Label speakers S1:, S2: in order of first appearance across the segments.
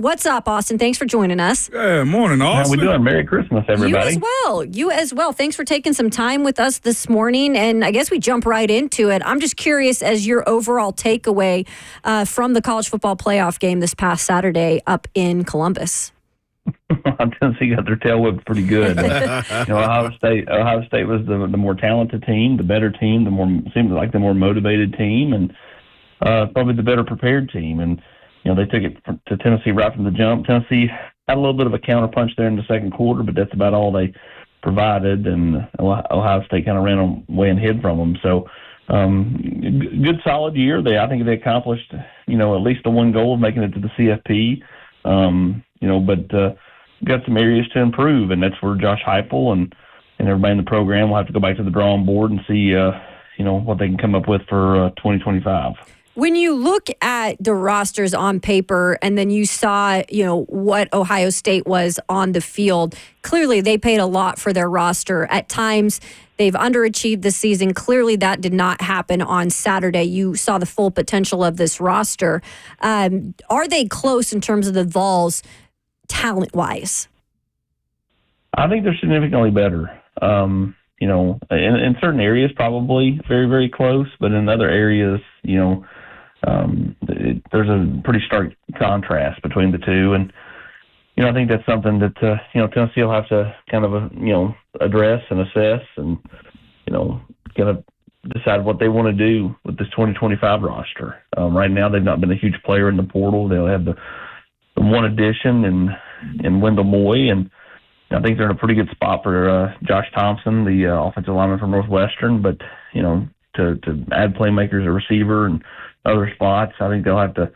S1: What's up, Austin? Thanks for joining us.
S2: Yeah, morning, Austin.
S3: How we doing? Merry Christmas, everybody.
S1: You as well. Thanks for taking some time with us this morning. And I guess we jump right into it. I'm just curious, as your overall takeaway from the college football playoff game this past Saturday up in Columbus.
S3: Tennessee got their tail whipped pretty good. Ohio State was the more talented team, the better team, seemed like the more motivated team, and probably the better prepared team. And they took it to Tennessee right from the jump. Tennessee had a little bit of a counterpunch there in the second quarter, but that's about all they provided, and Ohio State kind of ran away and hid from them. So good, solid year. I think they accomplished, at least the one goal of making it to the CFP. But got some areas to improve, and that's where Josh Heupel and everybody in the program will have to go back to the drawing board and see, what they can come up with for 2025.
S1: When you look at the rosters on paper and then you saw, what Ohio State was on the field, clearly they paid a lot for their roster. At times, they've underachieved this season. Clearly, that did not happen on Saturday. You saw the full potential of this roster. Are they close in terms of the Vols talent-wise?
S3: I think they're significantly better. In certain areas, probably very, very close, but in other areas, there's a pretty stark contrast between the two. And, I think that's something that, Tennessee will have to kind of, address and assess and, kind of decide what they want to do with this 2025 roster. Right now, they've not been a huge player in the portal. They'll have the one addition in Wendell Moy, and I think they're in a pretty good spot for Josh Thompson, the offensive lineman from Northwestern. But, to add playmakers at receiver and other spots, I think they'll have to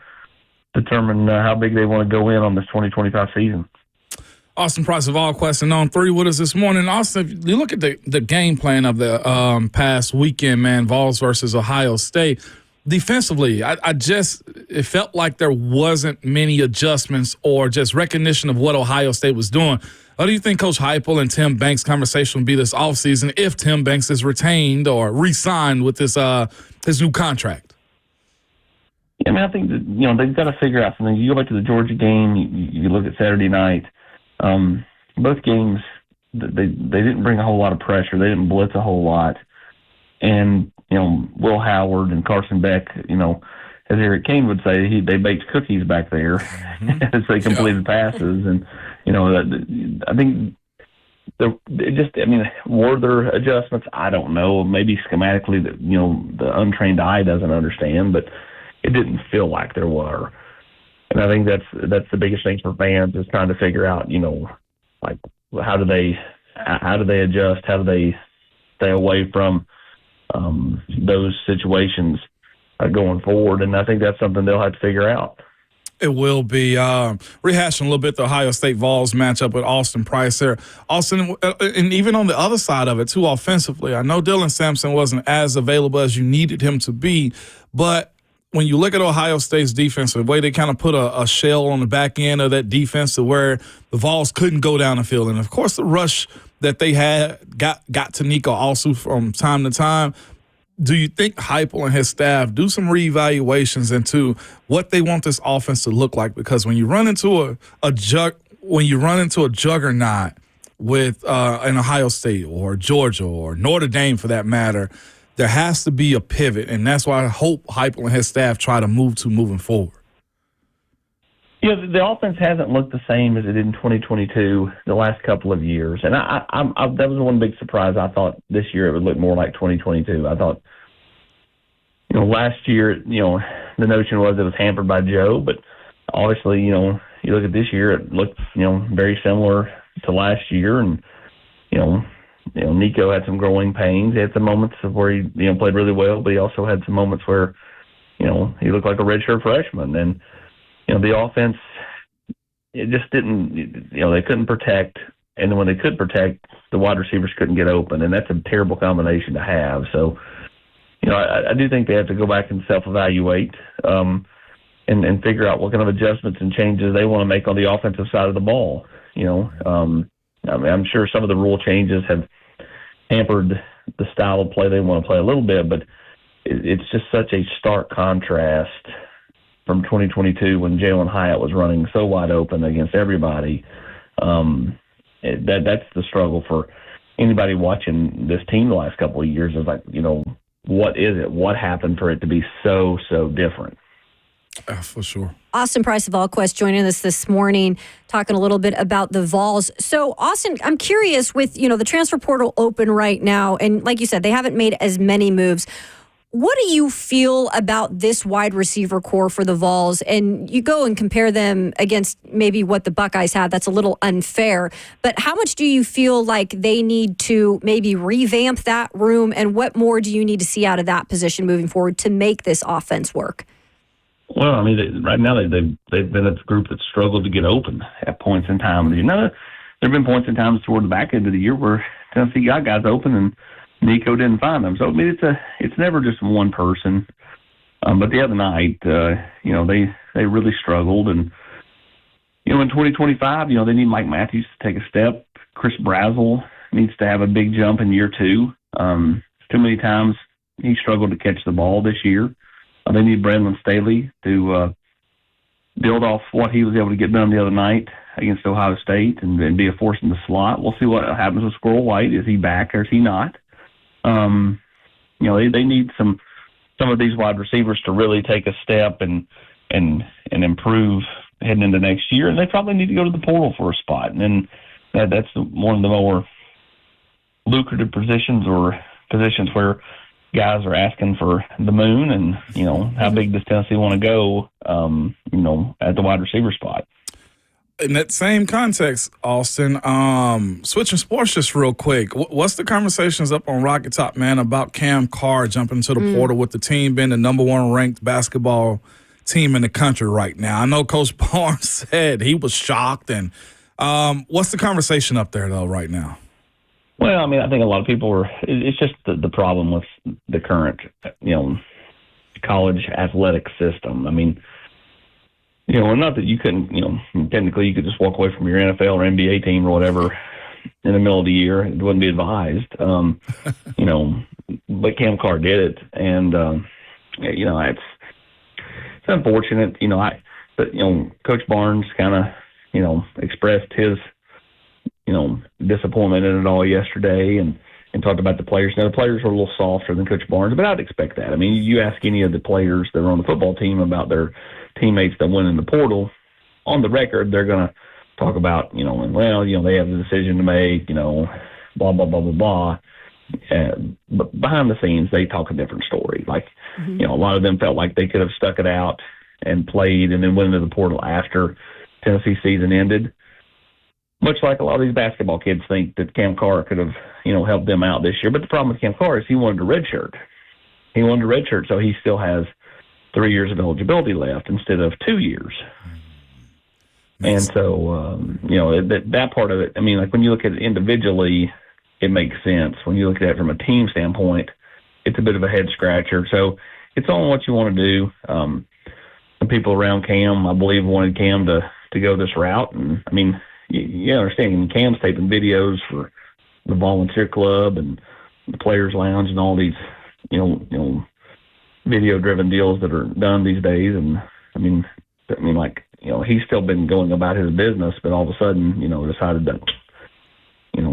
S3: determine how big they want to go in on this 2025 season.
S2: Austin Price of All Question on 3 with us this morning. Austin, if you look at the game plan of the past weekend, man, Vols versus Ohio State, defensively, it felt like there wasn't many adjustments or just recognition of what Ohio State was doing. How do you think Coach Heupel and Tim Banks' conversation will be this offseason if Tim Banks is retained or re-signed with his new contract?
S3: Yeah, I think that, they've got to figure out something. You go back to the Georgia game, you look at Saturday night. Both games, they didn't bring a whole lot of pressure. They didn't blitz a whole lot. And, Will Howard and Carson Beck, as Eric Kane would say, they baked cookies back there as they completed passes. And, I think were there adjustments? I don't know. Maybe schematically that, the untrained eye doesn't understand, but it didn't feel like there were. And I think that's the biggest thing for fans is trying to figure out, like how do they adjust? How do they stay away from those situations going forward? And I think that's something they'll have to figure out.
S2: It will be rehashing a little bit the Ohio State Vols matchup with Austin Price there. Austin, and even on the other side of it, too, offensively, I know Dylan Sampson wasn't as available as you needed him to be, but when you look at Ohio State's defense, the way they kind of put a shell on the back end of that defense to where the Vols couldn't go down the field. And, of course, the rush that they had got to Nico also from time to time. Do you think Heupel and his staff do some reevaluations into what they want this offense to look like? Because when you run into a juggernaut with an Ohio State or Georgia or Notre Dame for that matter, there has to be a pivot, and that's why I hope Heupel and his staff try to moving forward.
S3: Yeah, the offense hasn't looked the same as it did in 2022 the last couple of years. And I that was one big surprise. I thought this year it would look more like 2022. I thought, last year, the notion was it was hampered by Joe. But obviously, you look at this year, it looked, very similar to last year. And, Nico had some growing pains. He had some moments of where he, played really well, but he also had some moments where, he looked like a redshirt freshman. And, the offense, it just didn't, they couldn't protect. And when they could protect, the wide receivers couldn't get open. And that's a terrible combination to have. So, I do think they have to go back and self-evaluate and figure out what kind of adjustments and changes they want to make on the offensive side of the ball. I'm sure some of the rule changes have hampered the style of play they want to play a little bit, but it's just such a stark contrast from 2022 when Jalen Hyatt was running so wide open against everybody. That's the struggle for anybody watching this team the last couple of years is like, what is it? What happened for it to be so different?
S2: For sure.
S1: Austin Price of VolQuest joining us this morning, talking a little bit about the Vols. So, Austin, I'm curious with, the transfer portal open right now, and like you said, they haven't made as many moves. What do you feel about this wide receiver core for the Vols? And you go and compare them against maybe what the Buckeyes have. That's a little unfair. But how much do you feel like they need to maybe revamp that room? And what more do you need to see out of that position moving forward to make this offense work?
S3: Well, I mean, right now they've been a group that struggled to get open at points in time. There have been points in times toward the back end of the year where Tennessee got guys open and Nico didn't find them. So I mean, it's never just one person. But the other night, they really struggled, and in 2025, they need Mike Matthews to take a step. Chris Brazzell needs to have a big jump in year 2. Too many times he struggled to catch the ball this year. They need Brandon Staley to build off what he was able to get done the other night against Ohio State and be a force in the slot. We'll see what happens with Squirrel White. Is he back or is he not? They need some of these wide receivers to really take a step and improve heading into next year. And they probably need to go to the portal for a spot. And then that's one of the more lucrative positions or positions where guys are asking for the moon and, how big does Tennessee want to go, at the wide receiver spot.
S2: In that same context, Austin, switching sports just real quick, what's the conversations up on Rocket Top, man, about Cam Carr jumping into the portal with the team being the number 1 ranked basketball team in the country right now? I know Coach Barnes said he was shocked. And what's the conversation up there, though, right now?
S3: Well, I mean, I think a lot of people it's just the problem with the current, college athletic system. I mean, not that you couldn't, technically you could just walk away from your NFL or NBA team or whatever in the middle of the year. It wouldn't be advised. But Cam Carr did it. And, it's unfortunate, but Coach Barnes kind of, expressed his, disappointment in it all yesterday and talked about the players. Now, the players were a little softer than Coach Barnes, but I'd expect that. I mean, you ask any of the players that are on the football team about their teammates that went in the portal, on the record, they're going to talk about, they have the decision to make, blah, blah, blah, blah, blah. But behind the scenes, they talk a different story. Like, a lot of them felt like they could have stuck it out and played and then went into the portal after Tennessee season ended. Much like a lot of these basketball kids think that Cam Carr could have, helped them out this year. But the problem with Cam Carr is he wanted a redshirt. So he still has 3 years of eligibility left instead of 2 years. And so, that part of it, I mean, like when you look at it individually, it makes sense. When you look at it from a team standpoint, it's a bit of a head scratcher. So it's on what you want to do. The people around Cam, I believe, wanted Cam to go this route. And, I mean, you understand, Cam's taping videos for the volunteer club and the Players Lounge and all these, video-driven deals that are done these days. And, he's still been going about his business, but all of a sudden, decided to,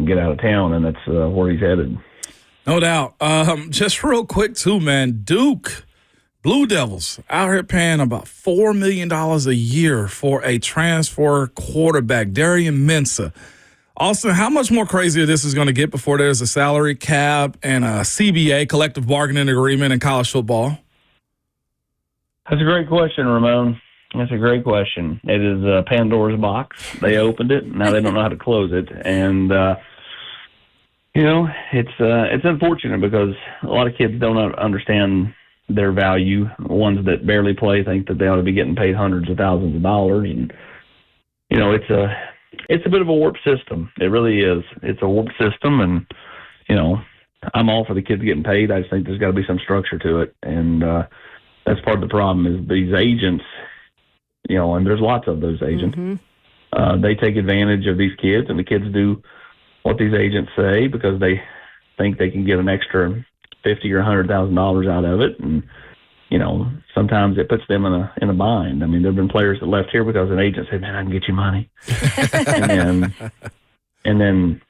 S3: get out of town, and that's where he's headed.
S2: No doubt. Just real quick, too, man, Duke Blue Devils out here paying about $4 million a year for a transfer quarterback, Darian Mensah. Austin, how much more crazier this is going to get before there's a salary cap and a CBA, collective bargaining agreement, in college football?
S3: That's a great question, Ramon. That's a great question. It is Pandora's box. They opened it. Now they don't know how to close it. And, it's unfortunate because a lot of kids don't understand their value. The ones that barely play think that they ought to be getting paid hundreds of thousands of dollars. And, it's a bit of a warped system. It really is. It's a warped system. And, I'm all for the kids getting paid. I just think there's got to be some structure to it. And that's part of the problem is these agents, and there's lots of those agents. They take advantage of these kids, and the kids do what these agents say because they think they can get an extra $50,000 or $100,000 out of it. And, sometimes it puts them in a bind. I mean, there've been players that left here because an agent said, "Man, I can get you money," and then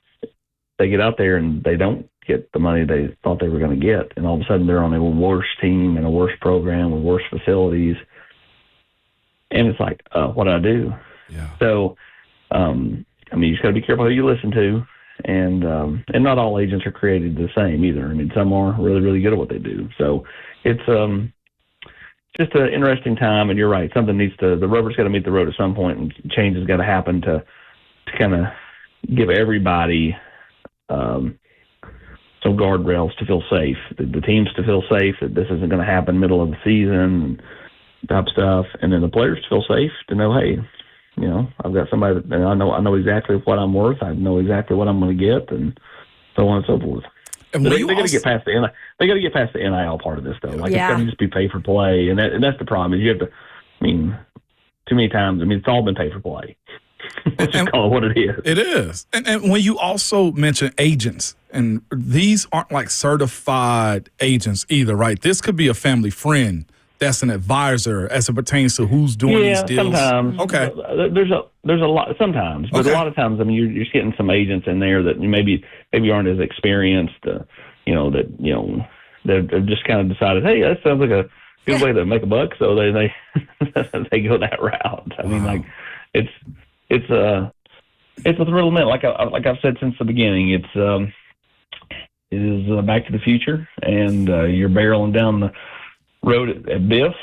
S3: they get out there and they don't get the money they thought they were going to get, and all of a sudden they're on a worse team and a worse program with worse facilities, and it's like, what do I do?
S2: Yeah.
S3: So, you just got to be careful who you listen to, and not all agents are created the same either. I mean, some are really, really good at what they do. So it's just an interesting time, and you're right. The rubber's got to meet the road at some point, and change has got to happen to kind of give everybody some guardrails to feel safe, the teams to feel safe that this isn't going to happen middle of the season and type stuff, and then the players to feel safe to know, hey, I've got somebody that I know exactly what I'm worth. I know exactly what I'm going to get, and so on and so forth.
S2: And
S3: they got to get past the they got to get past the NIL part of this though. Like, it's got to just be pay for play, and that's the problem. Is you have to. I mean, too many times. I mean, it's all been pay for play. Let's just call it what it is.
S2: It is. And when you also mention agents, and these aren't like certified agents either, right? This could be a family friend that's an advisor as it pertains to who's doing these deals.
S3: Sometimes.
S2: Okay.
S3: There's a lot sometimes, but a lot of times, I mean, you're just getting some agents in there that maybe aren't as experienced, they've just kind of decided, hey, that sounds like a good way to make a buck, so they they go that route. I mean, like, it's a thrill man. Like I've said since the beginning, it is Back to the Future, and you're barreling down the road at Biff,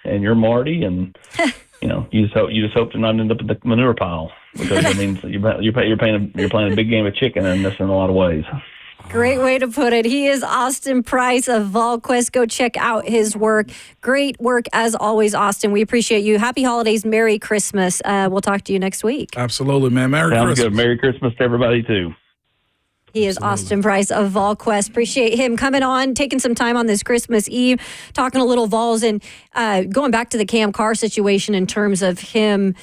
S3: and you're Marty, and you just hope to not end up in the manure pile, because that means you're playing a big game of chicken in this in a lot of ways.
S1: Great way to put it. He is Austin Price of VolQuest. Go check out his work. Great work as always, Austin. We appreciate you. Happy holidays. Merry Christmas. We'll talk to you next week.
S2: Absolutely, man. Merry Christmas.
S3: Good. Merry Christmas to everybody, too.
S1: He is Austin Price of VolQuest. Appreciate him coming on, taking some time on this Christmas Eve, talking a little Vols, and going back to the Cam Carr situation in terms of him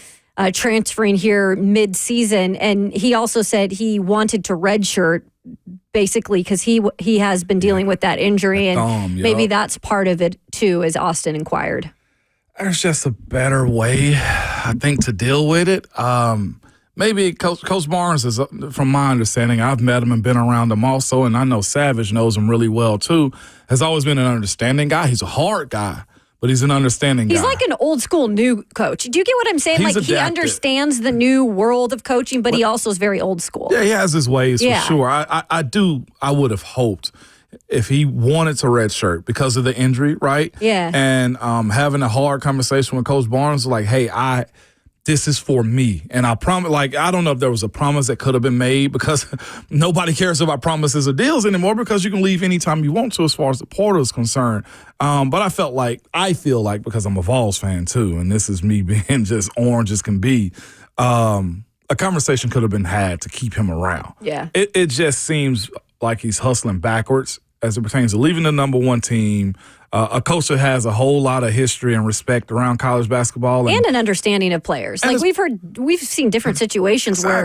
S1: transferring here mid-season. And he also said he wanted to redshirt, basically, because he has been dealing with that injury, and maybe that's part of it too, as Austin inquired.
S2: There's just a better way, I think, to deal with it. Maybe Coach Barnes is, from my understanding, I've met him and been around him also, and I know Savage knows him really well too, has always been an understanding guy. He's a hard guy, but he's an understanding guy.
S1: He's like an old school new coach. Do you get what I'm saying?
S2: He's
S1: like, he
S2: adapted.
S1: understands the new world of coaching, but he also is very old school.
S2: Yeah, he has his ways for sure. I would have hoped if he wanted to redshirt because of the injury, right?
S1: Yeah.
S2: And having a hard conversation with Coach Barnes, like, hey, this is for me. And I promise, like, I don't know if there was a promise that could have been made, because nobody cares about promises or deals anymore, because you can leave anytime you want to as far as the portal is concerned. But I feel like, because I'm a Vols fan too, and this is me being just orange as can be, a conversation could have been had to keep him around.
S1: Yeah.
S2: It just seems like he's hustling backwards as it pertains to leaving the number one team. A coach that has a whole lot of history and respect around college basketball. And
S1: an understanding of players. Like, we've seen different situations where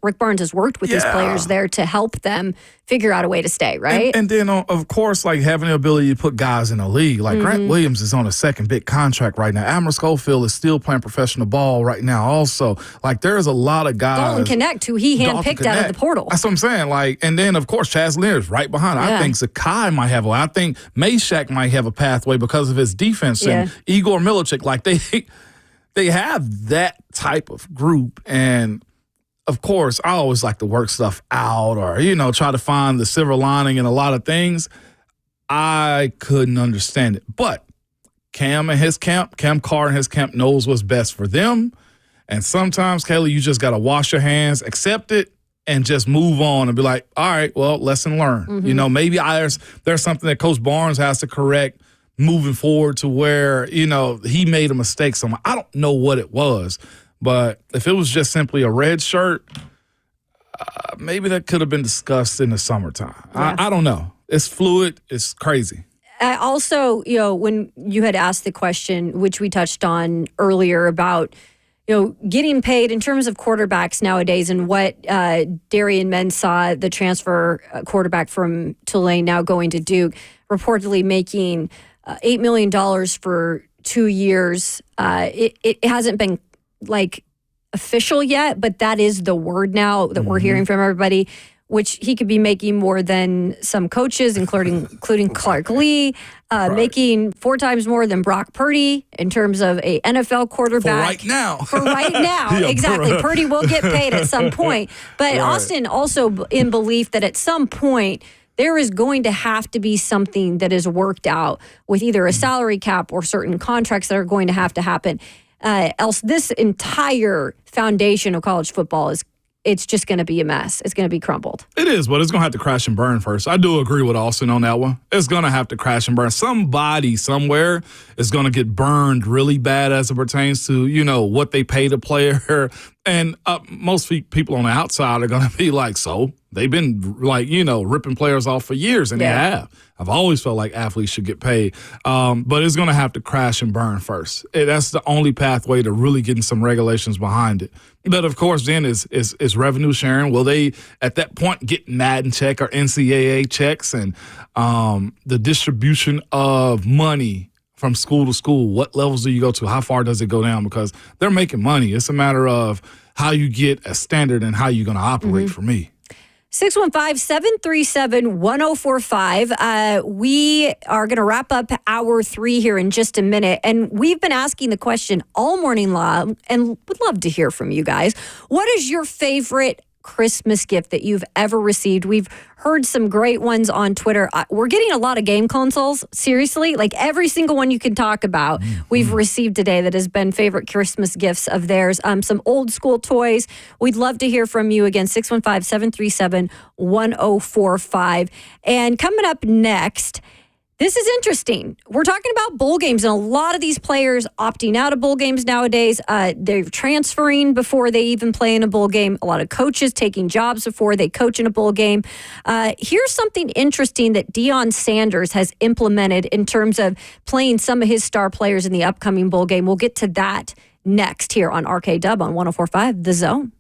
S1: Rick Barnes has worked with these players there to help them figure out a way to stay, right?
S2: And then, of course, like, having the ability to put guys in the league. Like, Grant Williams is on a second big contract right now. Admiral Schofield is still playing professional ball right now also. Like, there's a lot of guys.
S1: Dalton Connect, who he handpicked out of the portal.
S2: That's what I'm saying. Like, and then, of course, Chaz Leonard's right behind. Yeah. I think Zakai might have I think Meshack might have a pathway because of his defense. And Igor Milicic, like, they have that type of group. And of course, I always like to work stuff out, or, try to find the silver lining in a lot of things. I couldn't understand it. But Cam Carr and his camp knows what's best for them. And sometimes, Kayla, you just got to wash your hands, accept it, and just move on and be like, all right, well, lesson learned. Maybe there's something that Coach Barnes has to correct moving forward to where, he made a mistake somewhere. I don't know what it was, but if it was just simply a red shirt, maybe that could have been discussed in the summertime. Yeah. I don't know. It's fluid. It's crazy.
S1: Also, when you had asked the question, which we touched on earlier, about getting paid in terms of quarterbacks nowadays, and what Darian Mensah, the transfer quarterback from Tulane, now going to Duke, reportedly making $8 million for 2 years. It hasn't been like official yet, but that is the word now that we're hearing from everybody, which he could be making more than some coaches, including Clark Lee, making 4 times more than Brock Purdy in terms of a NFL quarterback.
S2: For right now.
S1: For right now,
S2: Yeah,
S1: exactly. Purdy will get paid at some point. But Austin also in belief that at some point there is going to have to be something that is worked out with either a salary cap or certain contracts that are going to have to happen. Else this entire foundation of college football it's just going to be a mess. It's going to be crumbled.
S2: It is, but it's going to have to crash and burn first. I do agree with Austin on that one. It's going to have to crash and burn. Somebody somewhere is going to get burned really bad as it pertains to, what they paid a player. And most people on the outside are going to be like, so they've been ripping players off for years, and they have. I've always felt like athletes should get paid. But it's going to have to crash and burn first. That's the only pathway to really getting some regulations behind it. But, of course, then is revenue sharing. Will they, at that point, get Madden check or NCAA checks? And the distribution of money from school to school, what levels do you go to? How far does it go down? Because they're making money. It's a matter of how you get a standard and how you're going to operate for me.
S1: 615-737-1045. We are going to wrap up hour 3 here in just a minute. And we've been asking the question all morning long and would love to hear from you guys. What is your favorite Christmas gift that you've ever received? We've heard some great ones on Twitter. We're getting a lot of game consoles. Seriously, like every single one you can talk about, we've received today that has been favorite Christmas gifts of theirs. Some old school toys. We'd love to hear from you again. 615-737-1045. And coming up next, this is interesting. We're talking about bowl games, and a lot of these players opting out of bowl games nowadays. They're transferring before they even play in a bowl game. A lot of coaches taking jobs before they coach in a bowl game. Here's something interesting that Deion Sanders has implemented in terms of playing some of his star players in the upcoming bowl game. We'll get to that next here on RK Dub on 104.5 The Zone.